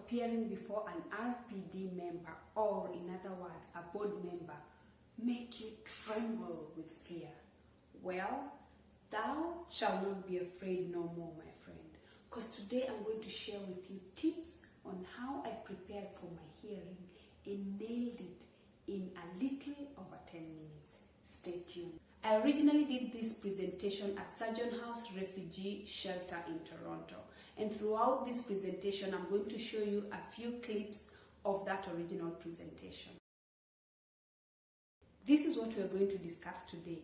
appearing before an RPD member, or in other words, a board member, make you tremble with fear? Well, thou shalt not be afraid no more, my friend, because today I'm going to share with you tips on how I prepared for my hearing and nailed it in a little over 10 minutes. Stay tuned. I originally did this presentation at Surgeon House Refugee Shelter in Toronto, and throughout this presentation I'm going to show you a few clips of that original presentation. This is what we are going to discuss today: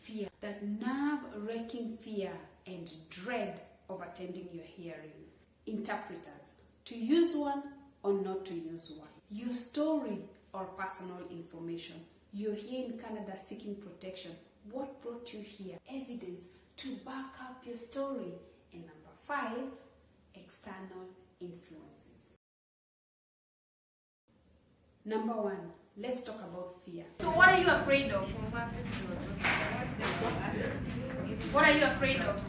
fear, that nerve-wracking fear and dread of attending your hearing. Interpreters, to use one or not to use one. Your story or personal information. You're here in Canada seeking protection. What brought you here? Evidence to back up your story. And number 5, external influences. Number 1, let's talk about fear. So what are you afraid of? What are you afraid of?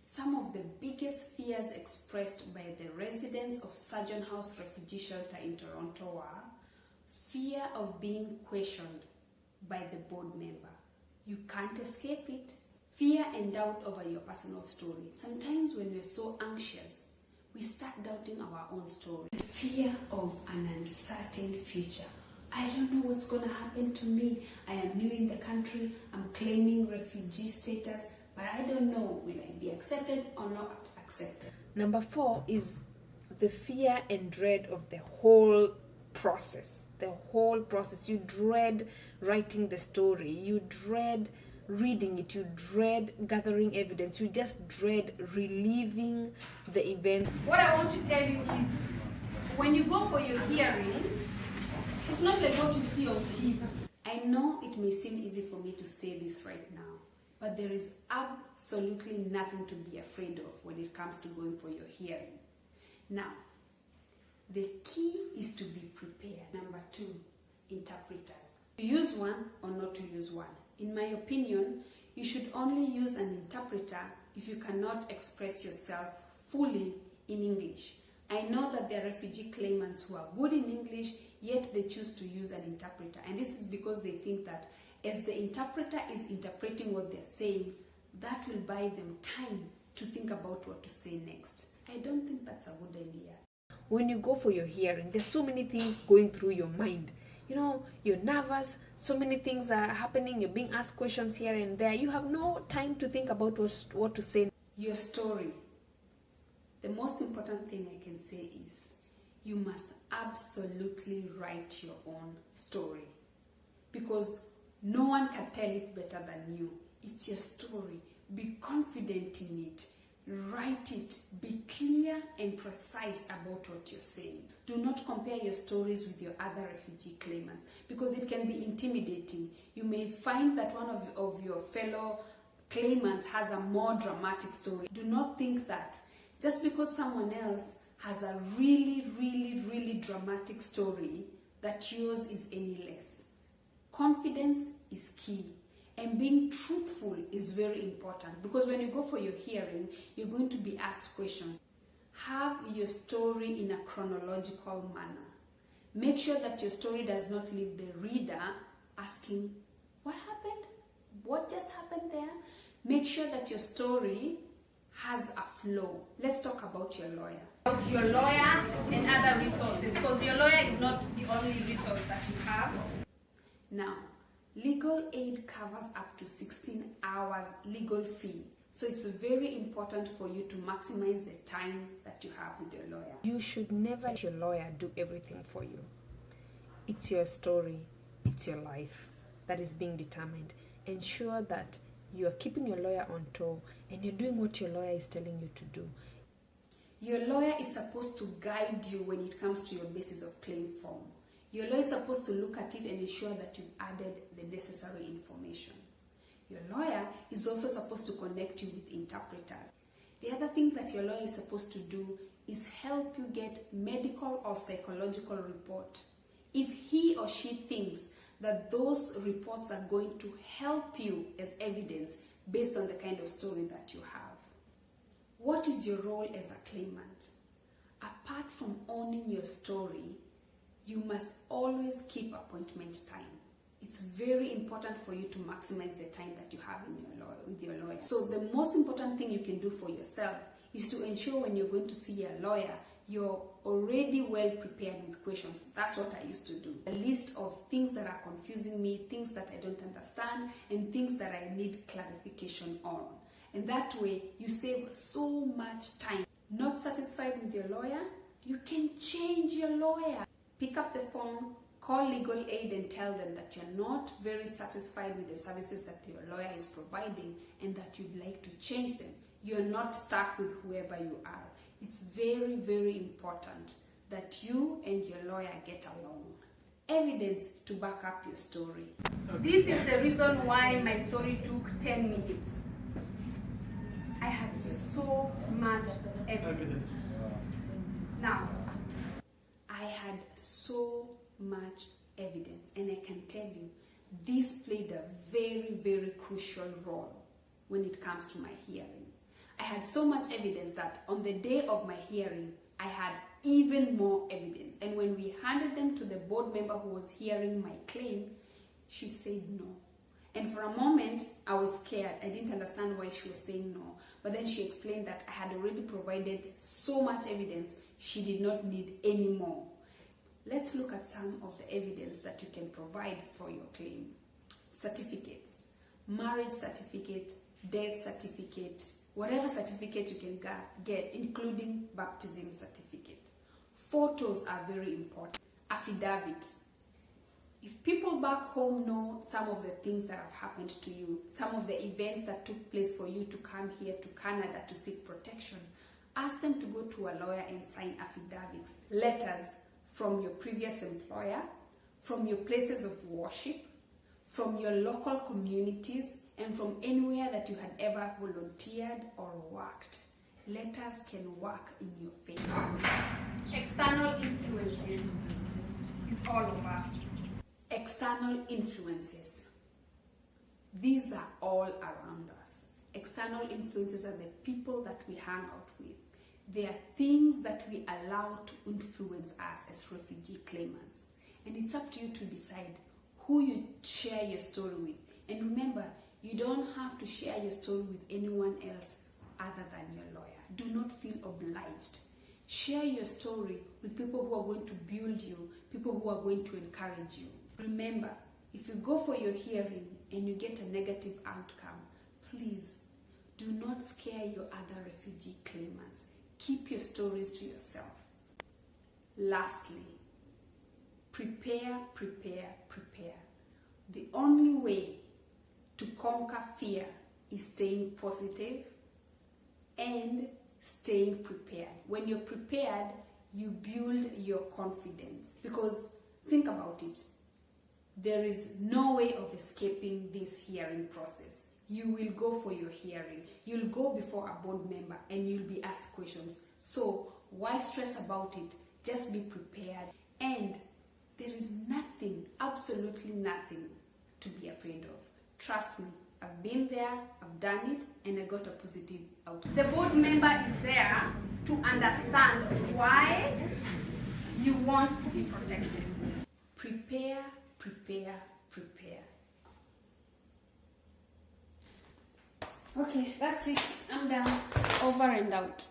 Some of the biggest fears expressed by the residents of Surgeon House Refugee Shelter in Toronto are fear of being questioned by the board member. You can't escape it. Fear and doubt over your personal story. Sometimes when we're so anxious, we start doubting our own story. Fear of an uncertain future. I don't know what's going to happen to me. I am new in the country. I'm claiming refugee status, but I don't know, will I be accepted or not accepted? Number 4 is the fear and dread of the whole process. The whole process. You dread writing the story. You dread reading it. You dread gathering evidence. You just dread reliving the events. What I want to tell you is, when you go for your hearing, it's not like what you see on TV. I know it may seem easy for me to say this right now, but there is absolutely nothing to be afraid of when it comes to going for your hearing. Now, the key is to be prepared. Number 2, interpreters. To use one or not to use one. In my opinion, you should only use an interpreter if you cannot express yourself fully in English. I know that there are refugee claimants who are good in English, yet they choose to use an interpreter. And this is because they think that as the interpreter is interpreting what they're saying, that will buy them time to think about what to say next. I don't think that's a good idea. When you go for your hearing, there's so many things going through your mind. You know, you're nervous, so many things are happening, you're being asked questions here and there. You have no time to think about what to say. Your story. The most important thing I can say is you must absolutely write your own story, because no one can tell it better than you. It's your story. Be confident in it. Write it. Be clear and precise about what you're saying. Do not compare your stories with your other refugee claimants, because it can be intimidating. You may find that one of your fellow claimants has a more dramatic story. Do not think that just because someone else has a really dramatic story, that yours is any less. Confidence is key. And being truthful is very important, because when you go for your hearing, you're going to be asked questions. Have your story in a chronological manner. Make sure that your story does not leave the reader asking, what happened? What just happened there? Make sure that your story has a flow. Let's talk about your lawyer. About your lawyer and other resources, because your lawyer is not the only resource that you have. Now, legal aid covers up to 16 hours legal fee. So it's very important for you to maximize the time that you have with your lawyer. You should never let your lawyer do everything for you. It's your story, it's your life that is being determined. Ensure that you are keeping your lawyer on tour and you're doing what your lawyer is telling you to do. Your lawyer is supposed to guide you when it comes to your basis of claim form. Your lawyer is supposed to look at it and ensure that you've added the necessary information. Your lawyer is also supposed to connect you with interpreters. The other thing that your lawyer is supposed to do is help you get medical or psychological report. If he or she thinks that those reports are going to help you as evidence based on the kind of story that you have. What is your role as a claimant? A apart from owning your story, you must always keep appointment time. It's very important for you to maximize the time that you have with your lawyer. So the most important thing you can do for yourself is to ensure when you're going to see a lawyer, you're already well prepared with questions. That's what I used to do. A list of things that are confusing me, things that I don't understand, and things that I need clarification on. And that way, you save so much time. Not satisfied with your lawyer? You can change your lawyer. Pick up the phone, call legal aid and tell them that you're not very satisfied with the services that your lawyer is providing and that you'd like to change them. You're not stuck with whoever you are. It's very, very important that you and your lawyer get along. Evidence to back up your story. This is the reason why my story took 10 minutes. I had so much evidence. Now, I had so much evidence, and I can tell you, this played a very, very crucial role when it comes to my hearing. I had so much evidence that on the day of my hearing, I had even more evidence. And when we handed them to the board member who was hearing my claim, she said no. And for a moment, I was scared. I didn't understand why she was saying no. But then she explained that I had already provided so much evidence, she did not need any more. Let's look at some of the evidence that you can provide for your claim. Certificates, marriage certificate, death certificate, whatever certificate you can get, including baptism certificate. Photos are very important. Affidavit. If people back home know some of the things that have happened to you, some of the events that took place for you to come here to Canada to seek protection, ask them to go to a lawyer and sign affidavits. Letters from your previous employer, from your places of worship, from your local communities, and from anywhere that you had ever volunteered or worked. Letters can work in your favor. External influences is all of us. External influences. These are all around us. External influences are the people that we hang out with. They are things that we allow to influence us as refugee claimants. And it's up to you to decide who you share your story with. And remember, you don't have to share your story with anyone else other than your lawyer. Do not feel obliged. Share your story with people who are going to build you, people who are going to encourage you. Remember, if you go for your hearing and you get a negative outcome, please do not scare your other refugee claimants. Keep your stories to yourself. Lastly, prepare, prepare, prepare. The only way to conquer fear is staying positive and staying prepared. When you're prepared, you build your confidence. Because think about it. There is no way of escaping this hearing process. You will go for your hearing. You'll go before a board member and you'll be asked questions. So why stress about it? Just be prepared. And there is nothing, absolutely nothing to be afraid of. Trust me, I've been there, I've done it, and I got a positive outcome. The board member is there to understand why you want to be protected. Prepare, prepare, prepare. Okay, that's it. I'm done. Over and out.